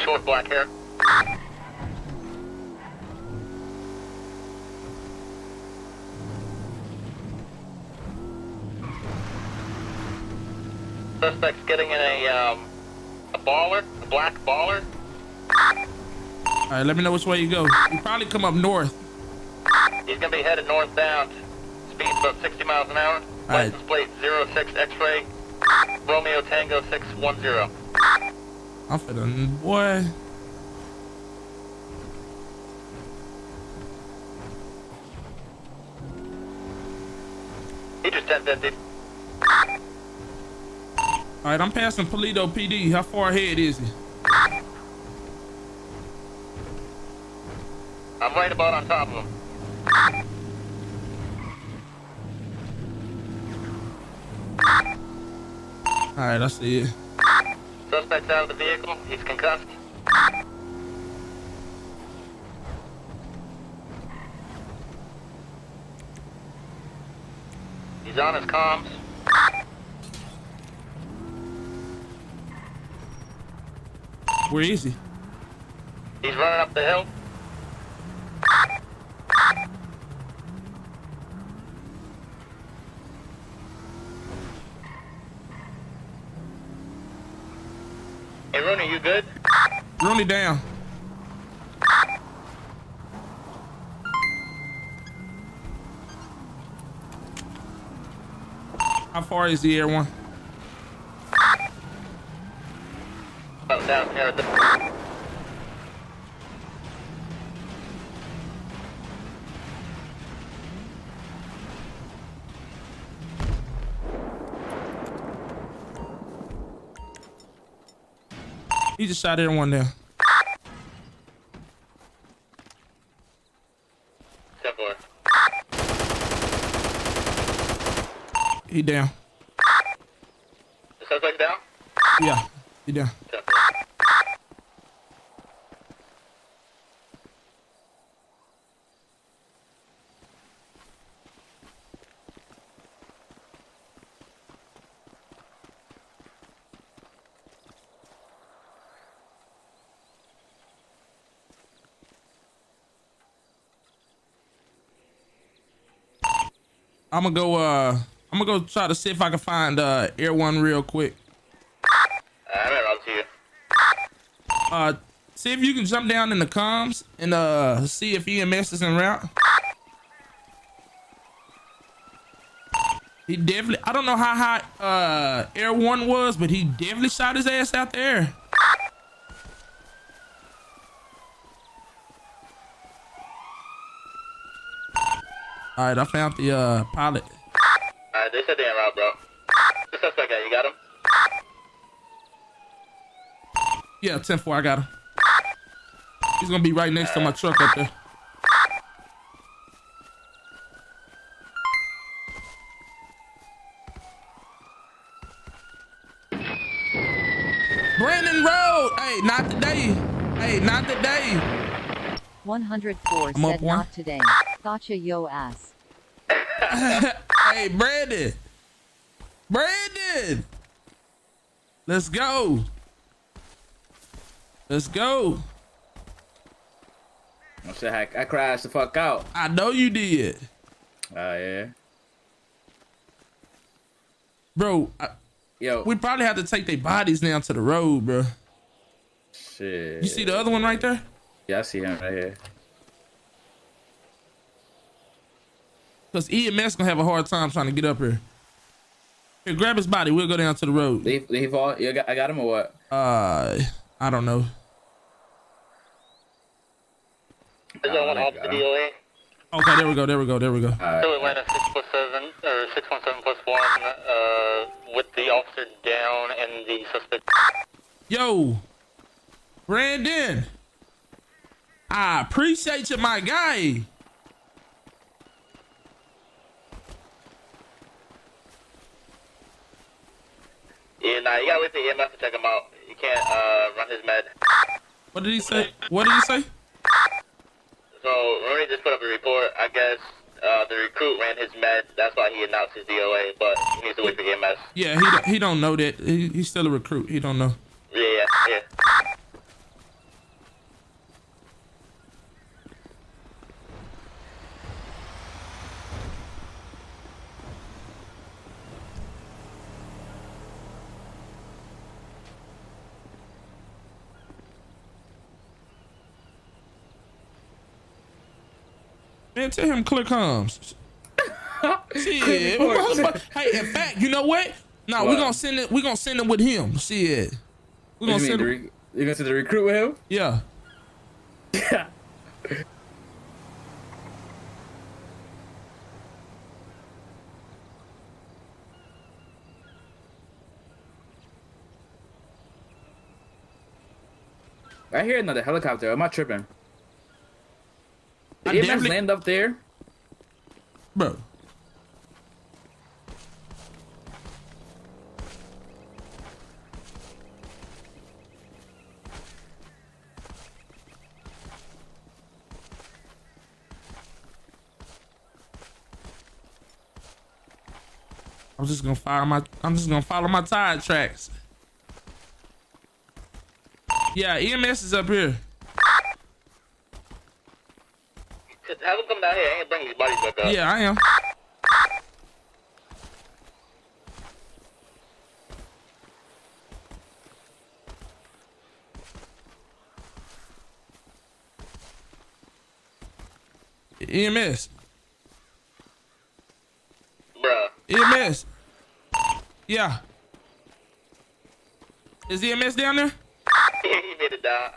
Short black hair. Suspect's getting in a baller, a black baller. All right, let me know which way you go. You probably come up north. He's gonna be headed northbound. Speed's about 60 miles an hour. Right. License plate 06 X-ray. Romeo Tango 610. I'm finna, boy. He just 1050. All right, I'm passing Polito PD. How far ahead is he? I'm right about on top of him. All right, I see it. Suspect's out of the vehicle. He's concussed. He's on his comms. Where is he? He's running up the hill. Hey, Rooney, you good? Rooney down. How far is the air one? Oh, down here at the... He just shot air one down. 10-4. He down. The suspect down? Yeah, he down. 10-4. I'm gonna go try to see if I can find air one real quick. I'm in route to you. See if you can jump down in the comms and see if EMS is en route. He definitely, I don't know how high air one was, but he definitely shot his ass out there. All right, I found the pilot. Alright, they said they're en route, bro. The suspect guy, you got him? Yeah, 10-4, I got him. He's gonna be right next to my truck up there. Brandon Road! Hey, not today. Hey, not today. 104 I'm up said one. not today. Gotcha yo ass. Hey, Brandon. Brandon! Let's go. Let's go. I said I crashed the fuck out. I know you did. Oh yeah. Bro, Yo. we probably have to take their bodies down to the road, bro. Shit. You see the other one right there? Yeah, I see him right here. Because EMS gonna have a hard time trying to get up here. Here, grab his body. We'll go down to the road. Leave all. I got him or what? I don't know. Is that one off the DOA? Okay, there we go. So Atlanta 6+7 or 617+1 with the officer down and the suspect. Yo, Brandon, I appreciate you, my guy. Yeah, nah, you gotta wait for the EMS to check him out. You can't run his med. What did he say? What did he say? So Rooney just put up a report. I guess the recruit ran his med. That's why he announced his DOA, but he needs to wait for EMS. Yeah, he don't know that. He's still a recruit. He don't know. Yeah. Man, tell him clear comes. Shit. reports. Hey, in fact, you know what? No, we're gonna send it. We're gonna send it with him. Shit. We're gonna send it. You gonna send the recruit with him? Yeah. Yeah. I hear another helicopter. Am I tripping? Did EMS land up there? Bro. I'm just gonna follow my tire tracks. Yeah, EMS is up here. Have them come down here. I ain't bringing these bodies back up. Yeah, I am. EMS. Bruh. EMS. Yeah. Is EMS down there? He made it down.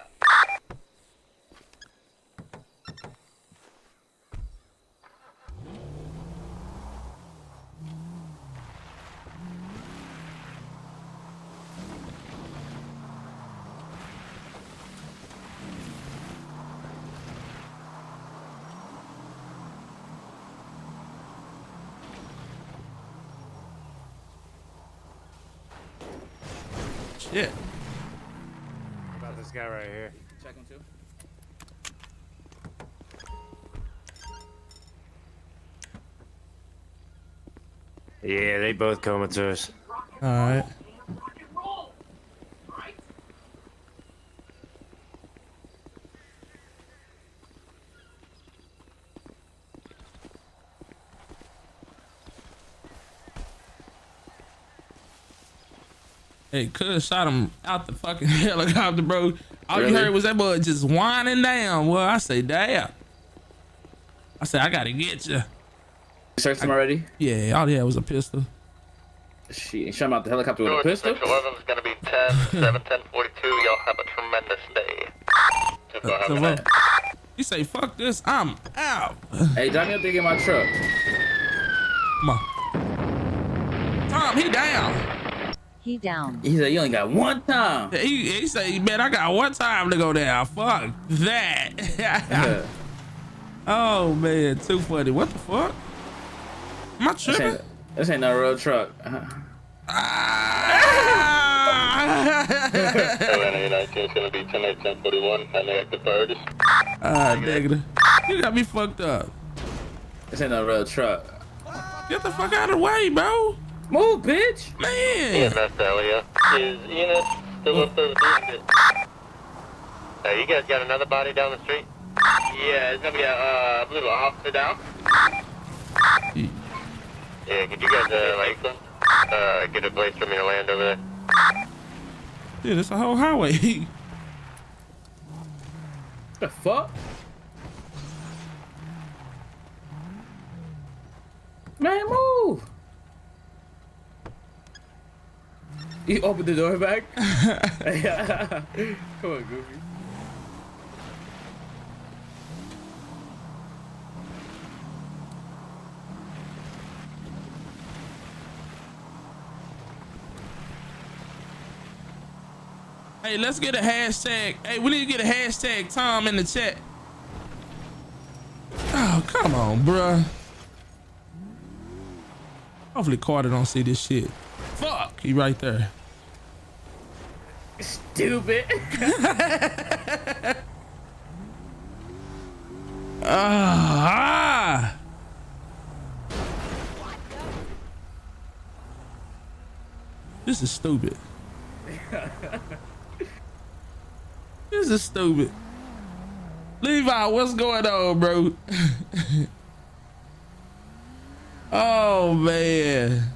Shit. What about this guy right here? Check him too. Yeah, they both comatose. All right. Hey, cuz shot him out the fucking helicopter, bro. All you heard was that boy just whining down. Well, I say, damn. I said, I gotta get you. You searched him already? Yeah, all he had was a pistol. Shit, shot him out the helicopter with a George, pistol? Section 11 is going to be 10, 7, 10, 42. Y'all have a tremendous day. So, bro, he say, fuck this, I'm out. Hey, drive me up there, get my truck. Come on. Tom, he down. He down. He said, you only got one time. He say, man, I got one time to go down. Fuck that. Yeah. Oh, man, too funny. What the fuck? Am I tripping? This ain't no real truck. Atlanta United is going to be 10, 8, 10, 41. And they active priorities. Negative. You got me fucked up. This ain't no real truck. Get the fuck out of the way, bro. Move, bitch. Man. EMS Dahlia. Is Enos still up there with the you guys got another body down the street? Yeah, it's going to be I believe an officer down. Yeah, could you guys, get a place for me to land over there? Dude, it's a whole highway. The fuck? Man, move. You opened the door back? Come on, Goofy. Hey, let's get a hashtag. Hey, we need to get a hashtag Tom in the chat. Oh, come on, bruh. Hopefully Carter don't see this shit. Fuck, he right there. Stupid. This is stupid. This is stupid. Levi, what's going on, bro? Oh, man.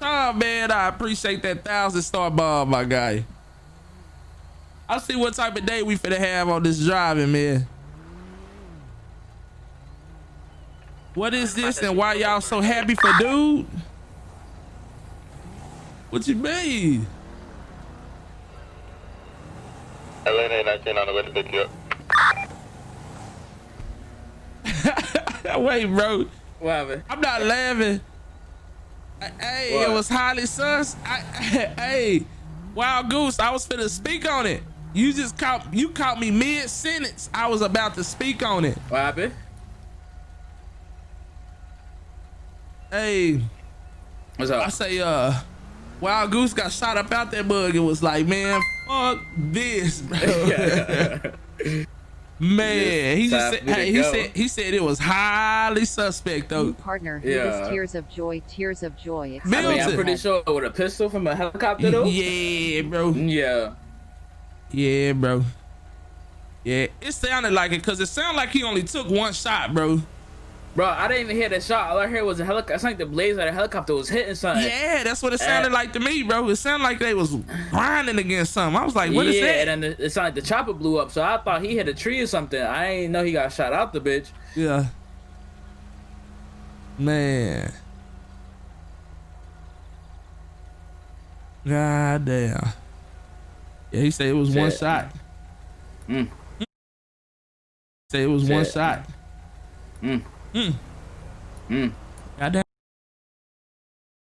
Oh, man, I appreciate that 1,000-star bomb, my guy. I'll see what type of day we finna have on this driving, man. What is this and why y'all so happy for dude? What you mean? LA 19 on the way to pick you up. Wait, bro. What happened? I'm not laughing. Hey, What? it was highly sus. Hey, Wild Goose, I was finna speak on it. You caught me mid-sentence. I was about to speak on it. What happened? Hey, What's up? I say, Wild Goose got shot up out that bug and was like, man, fuck this, bro. Man, he just said, hey, he said it was highly suspect though. New partner, he Yeah. was tears of joy. I mean, I'm pretty sure with a pistol from a helicopter though. Yeah, bro. Yeah. Yeah, bro. Yeah, it sounded like it because it sounded like he only took one shot, bro. Bro, I didn't even hear that shot. All I heard was a helicopter. It's like the blades of the helicopter was hitting something. Yeah, that's what it sounded like to me, bro. It sounded like they was grinding against something. I was like, what is that? Yeah, and then it sounded like the chopper blew up, so I thought he hit a tree or something. I ain't know he got shot out the bitch. Yeah. Man. God damn. Yeah, he said it was one Shit. shot. Mm. Say it was one Shit. shot. Mm. Mm. Mm. Goddamn.